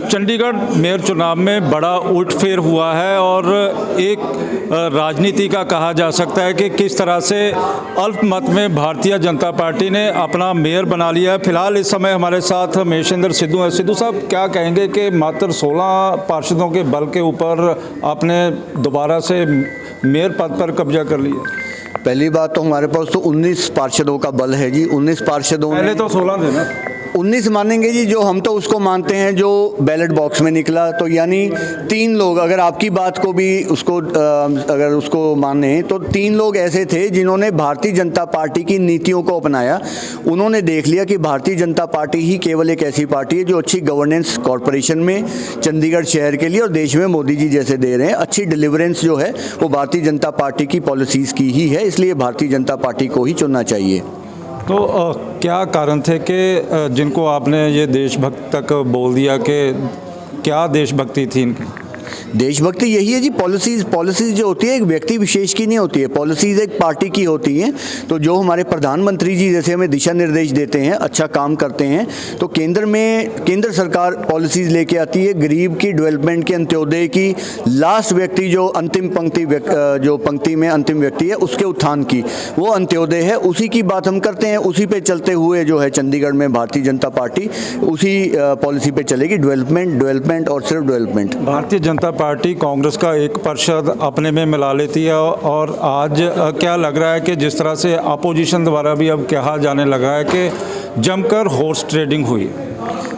Chandigarh mayor चुनाव में बड़ा उलटफेर हुआ है और एक राजनीति का कहा जा सकता है कि किस तरह से अल्पमत में भारतीय जनता पार्टी ने अपना मेयर बना लिया है। फिलहाल इस समय हमारे साथ महेशेंद्र सिद्धू हैं। सिद्धू साहब, क्या कहेंगे कि मात्र 16 पार्षदों के बल के ऊपर आपने दोबारा से मेयर पद पर कब्जा कर लिया? पहली बात तो हमारे पास तो 19 पार्षदों का बल है जी। 19 पार्षदों पहले तो 16 थे ना। 19 मानेंगे जी, जो हम तो उसको मानते हैं जो बैलेट बॉक्स में निकला। तो यानी 3 लोग, अगर आपकी बात को भी अगर उसको माने तो 3 लोग ऐसे थे जिन्होंने भारतीय जनता पार्टी की नीतियों को अपनाया। उन्होंने देख लिया कि भारतीय जनता पार्टी ही केवल एक ऐसी पार्टी है जो अच्छी गवर्नेंस कॉरपोरेशन में, चंडीगढ़ शहर के लिए और देश में मोदी जी जैसे दे रहे हैं। अच्छी डिलीवरेंस जो है वो भारतीय जनता पार्टी की पॉलिसीज़ की ही है, इसलिए भारतीय जनता पार्टी को ही चुनना चाहिए। तो क्या कारण थे कि जिनको आपने ये देशभक्त तक बोल दिया, कि क्या देशभक्ति थी इनकी? देशभक्ति यही है जी। पॉलिसीज़ जो होती है एक व्यक्ति विशेष की नहीं होती है, पॉलिसीज़ एक पार्टी की होती हैं। तो जो हमारे प्रधानमंत्री जी जैसे हमें दिशा निर्देश देते हैं, अच्छा काम करते हैं, तो केंद्र सरकार पॉलिसीज़ लेके आती है गरीब की, डेवलपमेंट की, अंत्योदय की, लास्ट व्यक्ति जो अंतिम पंक्ति में अंतिम व्यक्ति है उसके उत्थान की, वो अंत्योदय है। उसी की बात हम करते हैं। उसी पे चलते हुए जो है चंडीगढ़ में भारतीय जनता पार्टी उसी पॉलिसी पे चलेगी, डेवलपमेंट और सिर्फ डेवलपमेंट। भारतीय जनता पार्टी कांग्रेस का एक पार्षद अपने में मिला लेती है और आज क्या लग रहा है कि जिस तरह से अपोजिशन द्वारा भी अब कहा जाने लगा है कि जमकर हॉर्स ट्रेडिंग हुई।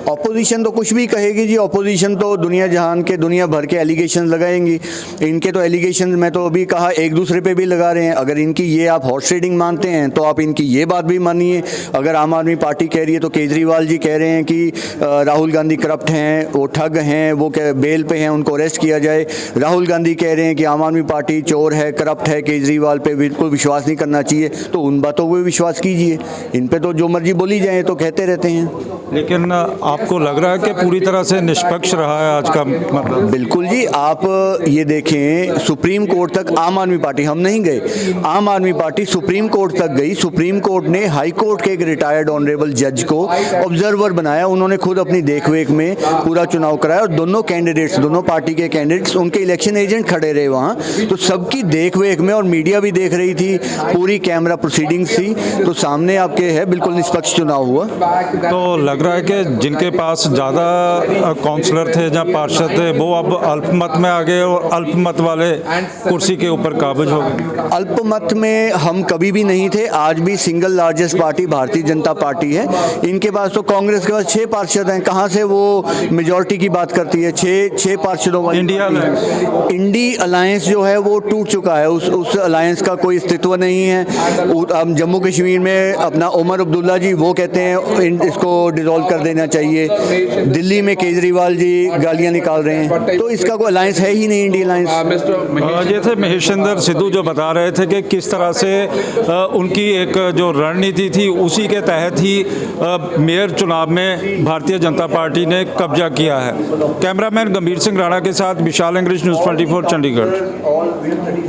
ऑपोजिशन तो कुछ भी कहेगी जी। ऑपोजिशन तो दुनिया भर के एलिगेशन लगाएंगी। इनके तो एलिगेशन मैं तो अभी कहा एक दूसरे पे भी लगा रहे हैं। अगर इनकी ये आप हॉर्स ट्रेडिंग मानते हैं तो आप इनकी ये बात भी मानिए। अगर आम आदमी पार्टी कह रही है तो केजरीवाल जी कह रहे हैं कि राहुल गांधी करप्ट हैं, वो ठग हैं, वो बेल पे हैं, उनको अरेस्ट किया जाए। राहुल गांधी कह रहे हैं कि आम आदमी पार्टी चोर है, करप्ट है, केजरीवाल पे बिल्कुल विश्वास नहीं करना चाहिए। तो उन बातों पर विश्वास कीजिए। इन पर तो जो मर्जी बोली जाए तो कहते रहते हैं। लेकिन आपको लग रहा है कि पूरी तरह से निष्पक्ष रहा है आज का मतलब? बिल्कुल जी। आप ये देखें, सुप्रीम कोर्ट तक आम आदमी पार्टी, हम नहीं गए, आम आदमी पार्टी सुप्रीम कोर्ट तक गई। सुप्रीम कोर्ट ने हाई कोर्ट के एक रिटायर्ड ऑनरेबल जज को ऑब्जर्वर बनाया। उन्होंने खुद अपनी देखरेख में पूरा चुनाव कराया और दोनों पार्टी के कैंडिडेट्स, उनके इलेक्शन एजेंट खड़े रहे वहाँ। तो सबकी देखरेख में, और मीडिया भी देख रही थी, पूरी कैमरा प्रोसीडिंग्स थी, तो सामने आपके है बिल्कुल निष्पक्ष चुनाव हुआ। तो लग रहा है कि जिनके पास ज़्यादा काउंसलर थे या पार्षद थे वो अब अल्पमत में आ गए और अल्पमत वाले कुर्सी के ऊपर काबिज हो गए। अल्पमत में हम कभी भी नहीं थे। आज भी single largest party Bharatiya Janata party है। इनके पास तो कांग्रेस के पास 6 पार्षद हैं। कहाँ से वो मेजॉरिटी की बात करती है? 6 पार्षदों वाली इंडी अलायंस जो है वो टूट चुका है। उस अलायंस का कोई अस्तित्व नहीं है। जम्मू कश्मीर में अपना उमर अब्दुल्ला जी वो कहते हैं इसको डिसॉल्व कर देना चाहिए। दिल्ली में केजरीवाल जी गालियां निकाल रहे हैं। तो इसका कोई अलायंस है ही नहीं, इंडिया अलायंस। ये थे महेशेंद्र सिद्धू जो बता रहे थे कि किस तरह से उनकी एक जो रणनीति थी उसी के तहत ही मेयर चुनाव में भारतीय जनता पार्टी ने कब्जा किया है। कैमरामैन गंभीर सिंह राणा के साथ विशाल इंग्लिश न्यूज़ 24 चंडीगढ़।